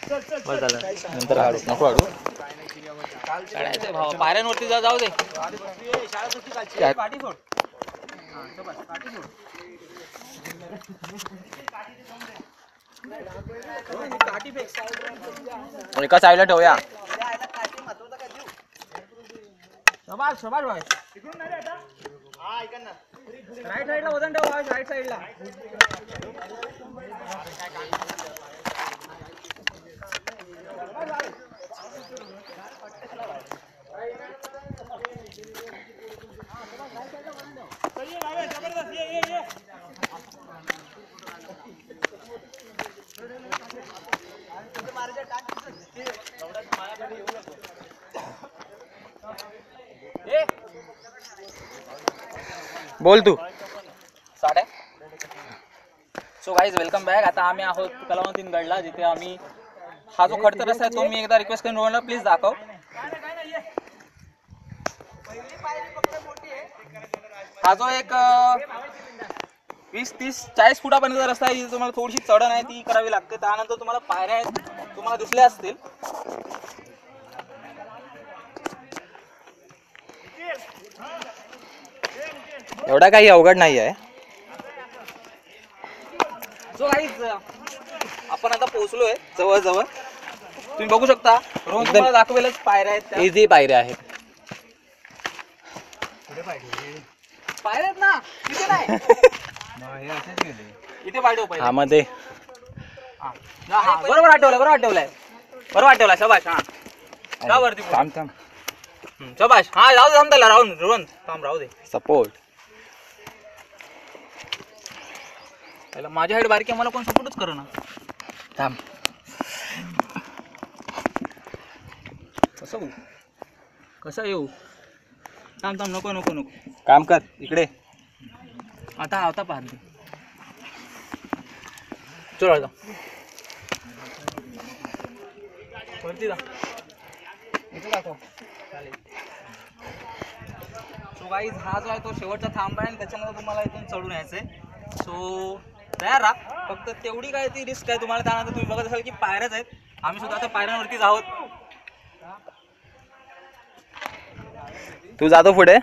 बस झालं, नंतर हाडू नको हाडू चढायचं भावा, पायऱ्यांवरती जाऊ दे. एका साईडला ठेवूया. राईट साईडला वजन ठेव, राईट साईडला. बोल तू. साड्या. So guys welcome back. आता आम्ही आहोत कलावंत इन गडला, जिथे आम्ही हा जो खडतर रस्ता आहे तो मी एकदा रिक्वेस्ट करून रोहनला प्लीज दाखव. हा जो एक 20-30-40 फुटापर्यंत रस्ता आहे, तुम्हाला थोडीशी चढण आहे ती करावी लागते. त्यानंतर तुम्हाला पायऱ्या आहेत, तुम्हाला दिसल्या असतील. एवढा काही अवघड नाही आहे. जो गाईज आपण आता पोहोचलोय जवळ जवळ, तुम्ही बघू शकता. रोहन तुम्हाला दाखवेलच पायऱ्या आहेत, इझी पायऱ्या आहेत. पायऱ्या आहेत ना, तिथे नाही इथे पाठव पाहिजे. हा मध्ये बरोबर आठवलाय शबाश. हा वरती थांब शबाश. हा जाऊ दे, थांब त्याला राहून रोहन थांब, राहू दे सपोर्ट. माझी हाईट बारकी, मला कोण सपोर्टच कर ना. थांब कसं येऊ. थांब नको काम कर इकडे. आता पाहते. चलो आता वरती जा, इथे दाखव. सो गाईज हा जो आहे तो शेवटचा थांब आहे, आणि त्याच्यामध्ये तुम्हाला इथून चढून यायचंय. सो तयार राहा. फक्त तेवढी काय ती रिस्क आहे तुम्हाला. त्यानंतर तुम्ही बघत असाल की पायऱ्याच आहेत. आम्ही सुद्धा आता पायऱ्यांवरतीच आहोत. तू जातो पुढे,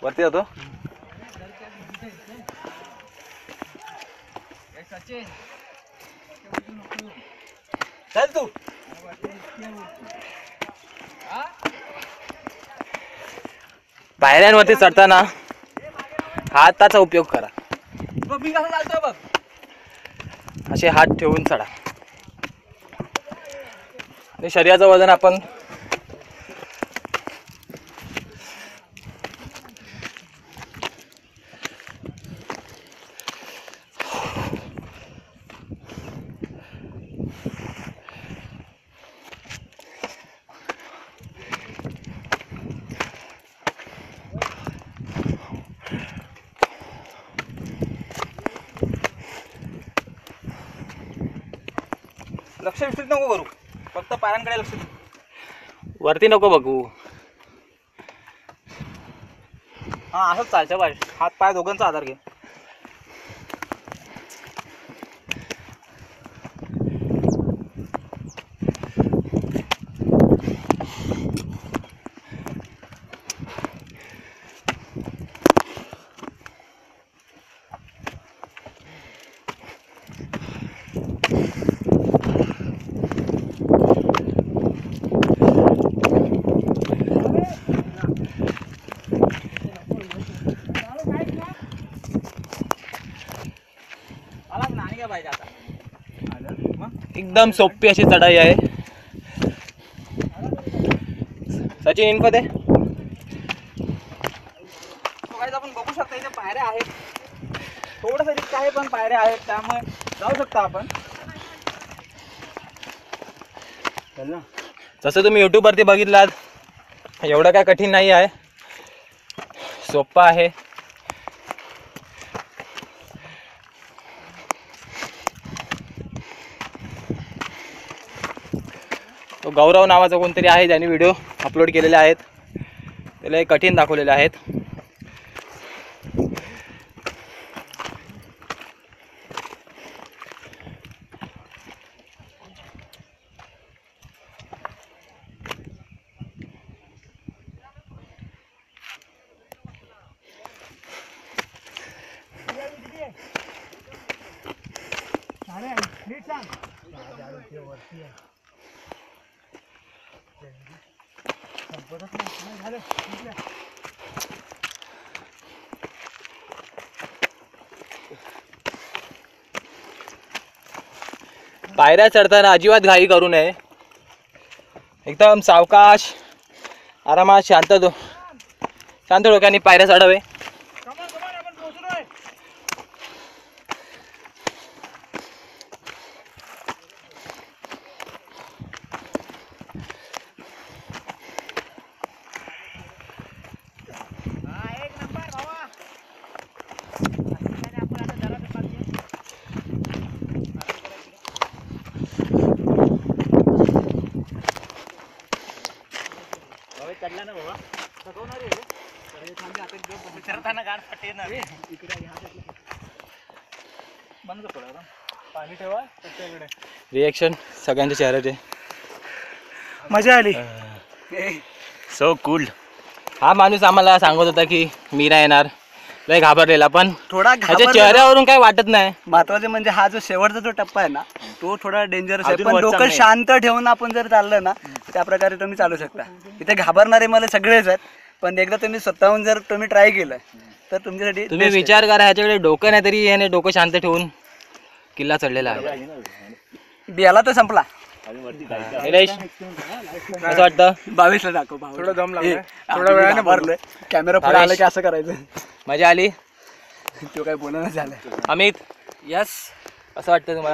वरती जातो. चल तू. पायऱ्यांवरती चढताना हाताचा उपयोग करा. मी कसं चालतोय बघ, असे हात ठेवून चढा. आणि शरीराचं वजन आपण लक्ष विचलित नको करू, फक्त पायांकडे लक्ष दे. वरती नको बघू. हा असंच चालच्या बाय. हात पाय दोघांचा आधार घे. एकदम सोपी अशी चढाई आहे. सचिन इन्फो दे. आपण बघू शकता इथे पायऱ्या आहेत. थोडस रिस्क आहे पण पायऱ्या आहेत, त्यामुळे जाऊ शकता आपण. जसं तुम्ही YouTube वरती बघितलात, एवढं काय कठीण नाही आहे, सोपं आहे. तो गौरव नावाचा कोणतरी आहे ज्याने व्हिडिओ अपलोड केलेले आहेत, त्याला कठीण दाखवलेले आहेत. पायऱ्या चढताना अजिबात घाई करू नये, एकदम सावकाश आरामात शांत डोक्याने पायऱ्या चढावे. रिएक्शन सगळ्यांच्या चेहऱ्याचे. मजा आली. So cool. हा माणूस आम्हाला सांगत होता की मी नाही येणार, लय घाबरलेला, पण थोडा त्याच्या चेहऱ्यावरून काही वाटत नाही. महत्वाचे म्हणजे हा जो शेवटचा जो टप्पा आहे ना तो थोडा डेंजरस आहे, अजून पण वर डोकं चांगलं शांत ठेवून आपण जर चाललं ना त्या प्रकारे तुम्ही चालू शकता. इथे घाबरणारे मला सगळेच आहेत, पण एकदा तुम्ही स्वतःहून जर तुम्ही ट्राय केलं तर तुमच्यासाठी तुम्ही best आहे. विचार करा, ह्याच्याकडे डोकं नाही तरी याने डोकं शांत ठेवून किल्ला चढलेला आहे. बियाला तर संपला. निलेश असं वाटतं? 22 ला दाखव. थोडा दम लागला, थोड्या वेळाने भरलोय. कॅमेरा पुढे आला की असं करायचं. मजा आली. तो काय बोलणं झालं. अमित यस असं वाटतं तुम्हाला?